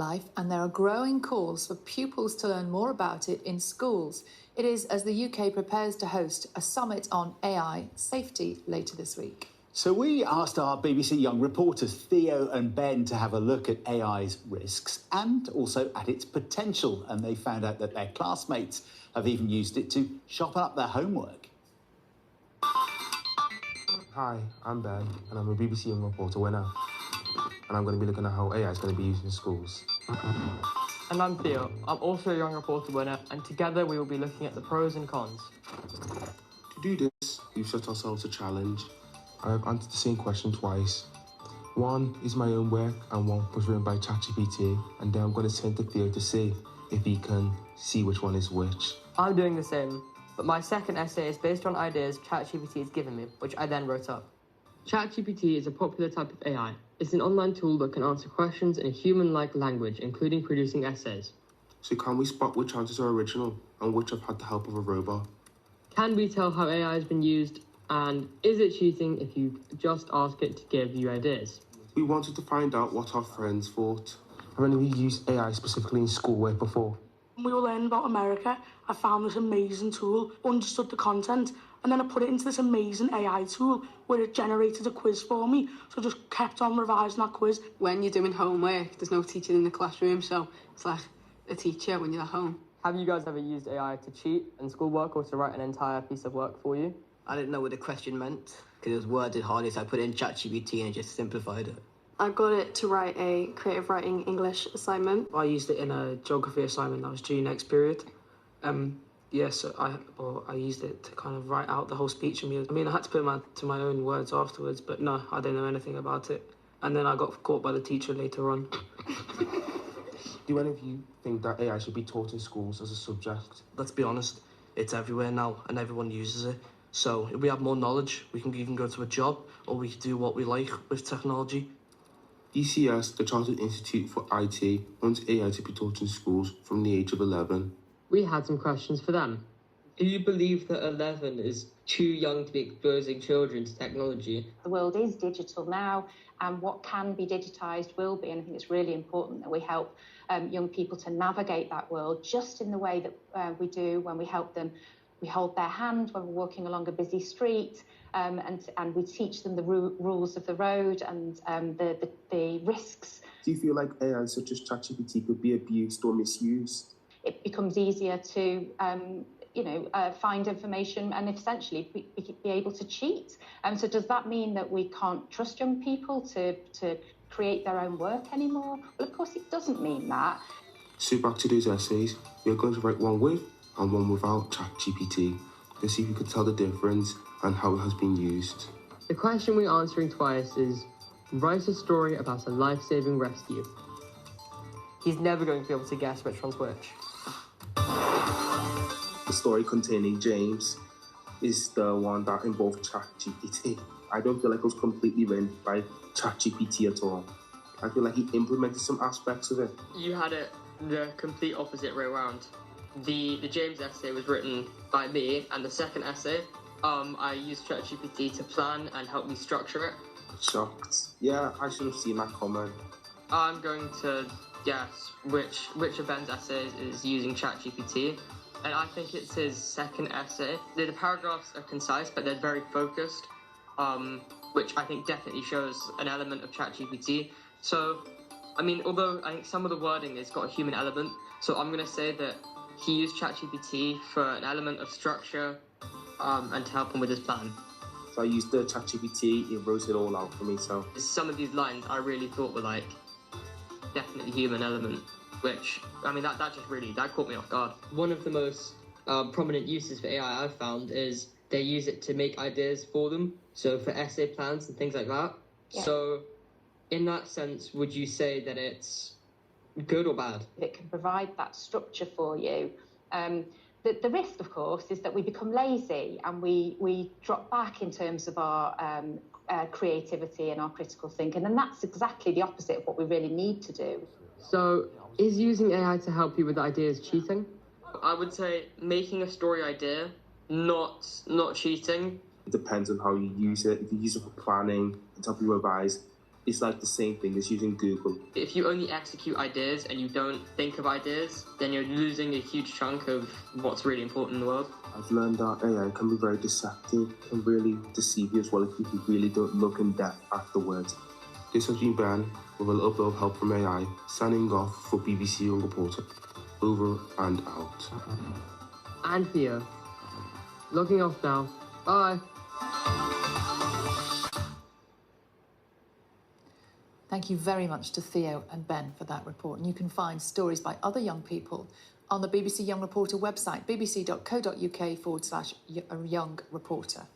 life, and there are growing calls for pupils to learn more about it in schools. It is as the UK prepares to host a summit on AI safety later this week. So we asked our BBC Young reporters Theo and Ben to have a look at AI's risks and also at its potential, and they found out that their classmates have even used it to sharpen up their homework. Hi, I'm Ben, and I'm a BBC Young reporter winner. And I'm going to be looking at how AI is going to be used in schools. And I'm Theo. I'm also a Young reporter winner, and together we will be looking at the pros and cons. To do this, we've set ourselves a challenge. I have answered the same question twice. One is my own work, and one was written by ChatGPT, and then I'm going to send to Theo to see if he can see which one is which. I'm doing the same, but my second essay is based on ideas ChatGPT has given me, which I then wrote up. ChatGPT is a popular type of AI. It's an online tool that can answer questions in a human-like language, including producing essays. So can we spot which answers are original and which have had the help of a robot? Can we tell how AI has been used, and is it cheating if you just ask it to give you ideas? We wanted to find out what our friends thought. Have any of you used AI specifically in schoolwork before? When we were learning about America, I found this amazing tool, understood the content, and then I put it into this amazing AI tool where it generated a quiz for me. So I just kept on revising that quiz. When you're doing homework, there's no teaching in the classroom, so it's like a teacher when you're at home. Have you guys ever used AI to cheat in schoolwork or to write an entire piece of work for you? I didn't know what the question meant because it was worded hardly, so I put it in ChatGPT and it just simplified it. I got it to write a creative writing English assignment. I used it in a geography assignment that was due next period. I used it to kind of write out the whole speech. I had to put my own words afterwards, but no, I didn't know anything about it. And then I got caught by the teacher later on. Do any of you think that AI should be taught in schools as a subject? Let's be honest, it's everywhere now and everyone uses it. So if we have more knowledge, we can even go to a job or we can do what we like with technology. DCS, the Chartered Institute for IT, wants AI to be taught in schools from the age of 11. We had some questions for them. Do you believe that 11 is too young to be exposing children to technology? The world is digital now, and what can be digitised will be, and I think it's really important that we help young people to navigate that world just in the way that we do when we help them. We hold their hand when we're walking along a busy street, and we teach them the rules of the road and the risks. Do you feel like AI such as ChatGPT could be abused or misused? It becomes easier to find information and essentially be able to cheat. So does that mean that we can't trust young people to create their own work anymore? Well, of course it doesn't mean that. So back to those essays, we are going to write one with and one without ChatGPT to see if we could tell the difference and how it has been used. The question we're answering twice is, write a story about a life-saving rescue. He's never going to be able to guess which one's which. The story containing James is the one that involved ChatGPT. I don't feel like it was completely written by ChatGPT at all. I feel like he implemented some aspects of it. You had it the complete opposite way around. The James essay was written by me, and the second essay, I used ChatGPT to plan and help me structure it. Shocked. Yeah, I should have seen that comment. I'm going to guess which of Ben's essays is using ChatGPT, and I think it's his second essay. The paragraphs are concise, but they're very focused, which I think definitely shows an element of ChatGPT. So, although I think some of the wording has got a human element, so I'm going to say that he used ChatGPT for an element of structure and to help him with his plan. So I used the ChatGPT, it wrote it all out for me, so... Some of these lines I really thought were definitely human element, which, that caught me off guard. One of the most prominent uses for AI I've found is they use it to make ideas for them, so for essay plans and things like that. Yeah. So, in that sense, would you say that it's good or bad? It can provide that structure for you. The risk, of course, is that we become lazy and we drop back in terms of our creativity and our critical thinking, and that's exactly the opposite of what we really need to do. So, is using AI to help you with ideas cheating? I would say making a story idea, not cheating. It depends on how you use it. If you use it for planning, to help you revise, is like the same thing as using Google. If you only execute ideas and you don't think of ideas, then you're losing a huge chunk of what's really important in the world. I've learned that AI can be very deceptive, can really deceive you as well if you really don't look in depth at the words. This has been Ben with a little bit of help from AI, signing off for BBC Young Reporter. Over and out. And Theo. Logging off now. Bye. Thank you very much to Theo and Ben for that report. And you can find stories by other young people on the BBC Young Reporter website, bbc.co.uk/Young Reporter.